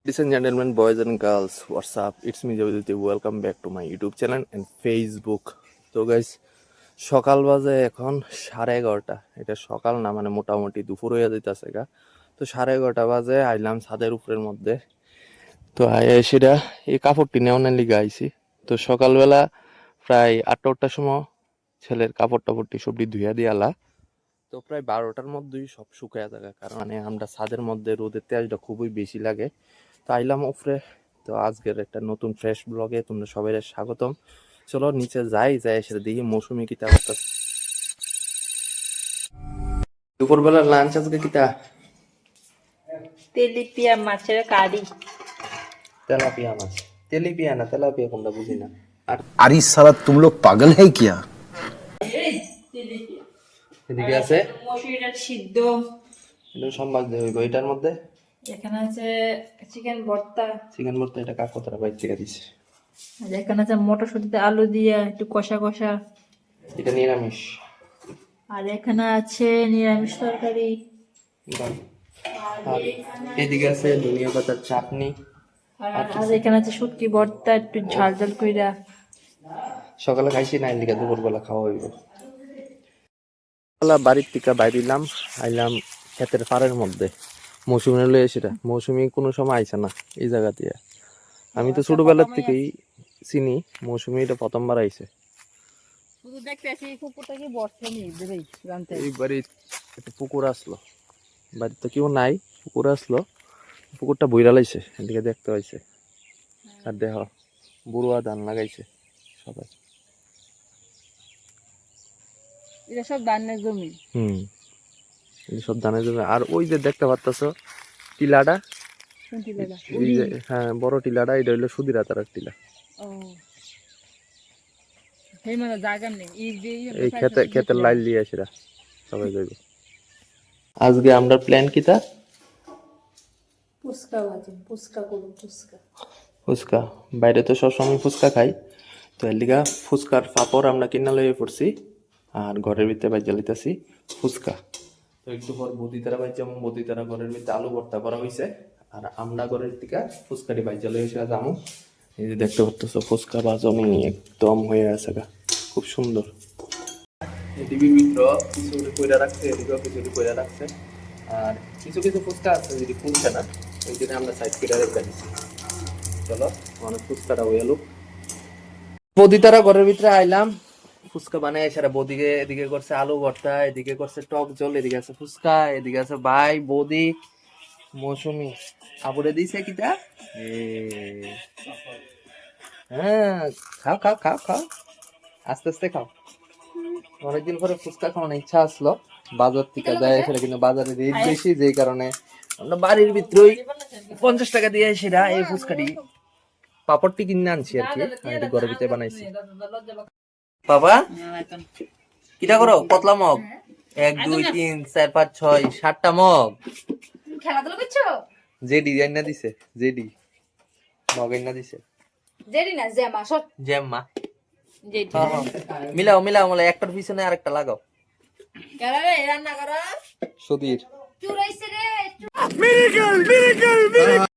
Ladies and gentlemen, boys and girls, what's up? It's me Jyoti. Welcome back to my YouTube channel and Facebook. তো guys সকাল বাজে এখন 11:30। এটা সকাল না, মানে মোটামুটি দুপুর হয়ে যাইতেছে গা। তো 11:30 বাজে আইলাম ছাদের উপরের মধ্যে। তো সেটা এই কাপড়টি নেওয়ার লিগে আইছি। তো সকালবেলা প্রায় 8টার সময় ছেলের কাপড় টাপড়টি সবটি ধুইয়া দিয়ালা। তো প্রায় 12টার মধ্যেই সব শুকায়া থাকে, কারণ মানে আমরা ছাদের মধ্যে রোদের তেজটা খুবই বেশি লাগে। তো আইলাম উপরে। তো আজকের একটা নতুন ফ্রেশ ব্লগে তোমরা সবাই স্বাগতম। চলো নিচে যাই সেটা দেখি মৌসুমি কিতা করতেছে। দুপুরবেলা লাঞ্চ আজকে কিতা? তেলাপিয়া মাছের কারি। তেলাপিয়া মাছ। তেলাপিয়া না তেলাপিয়া কোনটা বুঝি না। আর अरे साला तुम लोग पागल है क्या? এদিকে আছে মসুরিটা সিদ্ধ। এটা সম্বাদ দেব এটার মধ্যে। এখানে আছে চিকেন ভর্তা। চিকেন ভর্তা এটা কাকতরা বাইর থেকে দিছে। আর এখানে আছে মটরশুঁটিতে আলু দিয়ে একটু কষা কষা। এটা নিরামিষ। আর এখানে আছে নিরামিষ তরকারি। আর এদিকে আছে ধনিয়া পাতার চাটনি। আর এখানে আছে শুটকি ভর্তা একটু ঝাল ঝাল কইরা। সকালে খাইছি না, এদিকে দুপুরবেলা খাওয়া হইব। বাড়ির থেকে বাইরিলাম, আইলাম ক্ষেতের পাড়ের মধ্যে। মৌসুমি লয়ে সেটা মৌসুমি কোনো সময় আইসে না এই জায়গা দিয়ে। আমি তো ছোটবেলার থেকেই চিনি, মৌসুমি এটা প্রথমবার আইছে। শুধু দেখতেছি কুকুরটা কি বর্ষা নেই দেবেই জানতে। এই বাড়ি একটা পুকুর আসলো, বাড়িতে কেউ নাই, পুকুর আসলো, পুকুরটা বইরা লাইছে, এদিকে দেখতে পাইছে। আর দেখ বুড়ুয়া ধান লাগাইছে সবাই। এটা সব ধানের জমি। এই সব ধানের জমি। আর ওই যে দেখতে পারতাছ টিলাটা, কোন টিলাটা? এই যে হ্যাঁ বড় টিলাটা, এটা হইলো সুধীরা তার টিলা। ও এই মানে জায়গা নেই এই ক্ষেতের লাইন দিয়ে আসিরা সবাই যাইব। আজকে আমরা প্ল্যান কিতা? ফুচকা বাজে, ফুচকা করব ফুচকা। ফুচকা, বাইরে তো সবসময় ফুচকা খাই, তো এর লিগা ফুচকার পাপড় আমরা কিনা লইয়ে পড়ছি। আর ঘরের ভিতরে বাইজা লইতাছি ফুচকা। তো একটু পর বদিতারা বাইজা, বদিতারা ঘরের ভিতরে আলু ভর্তা করা হয়েছে। আর আমরা ঘরের থেকে ফুচকাটি বাইজা লইয়ে এসে যাবো। এই যে দেখতে পাচ্ছ ফুচকা বাজনি একদম হয়ে আছে গা, খুব সুন্দর। এদিকে মিত্র কিছু কইরা রাখছে, এদিকেও কিছু কইরা রাখছে। আর কিছু কিছু ফুচকা আছে যদি ফুলছে না, ওই জন্য আমরা সাইড করে রেখে দিচ্ছি। চলো অনেক ফুচকাটা হয়ে এলো। বদি তারা ঘরের ভিতরে আইলাম, ফুচকা বানাই সারা। বদিকে এদিকে করছে আলু ভর্তা, এদিকে করছে টক জল, এদিকে আছে ফুচকা, এদিকে আছে ভাই বদি মৌসুমি। আবুরে দিছে কিটা? হ্যাঁ খাও খাও খাও খাও, আস্তে আস্তে খাও। অনেকদিন পরে ফুচকা খাওয়ার ইচ্ছা আসলো, বাজার থেকে যায় সেটা, কিন্তু বাজারে রেট বেশি, যেই কারণে আমরা বাড়ির ভিতরেই 50 টাকা দিয়ে সেটা এই ফুচকাটি পাপড়টি কিনে আনছি আর কি। আমি ঘরের ভিতরে বানাইছি। বাবা কিটা করো? কতলা মগ? 1 2 3 4 5 6 7টা মগ। খেলাধুলা করছো? যে ডিজাইন না দিছে, জেডি মগ না দিছে, জেডি না জ্যামা সব জ্যাম্মা। জেডি। মিলাও মিলাও, মানে একটার পিছনে আরেকটা লাগাও। কেরে রান্না করো? সুধীর চুরাইছে রে। Miracle miracle miracle.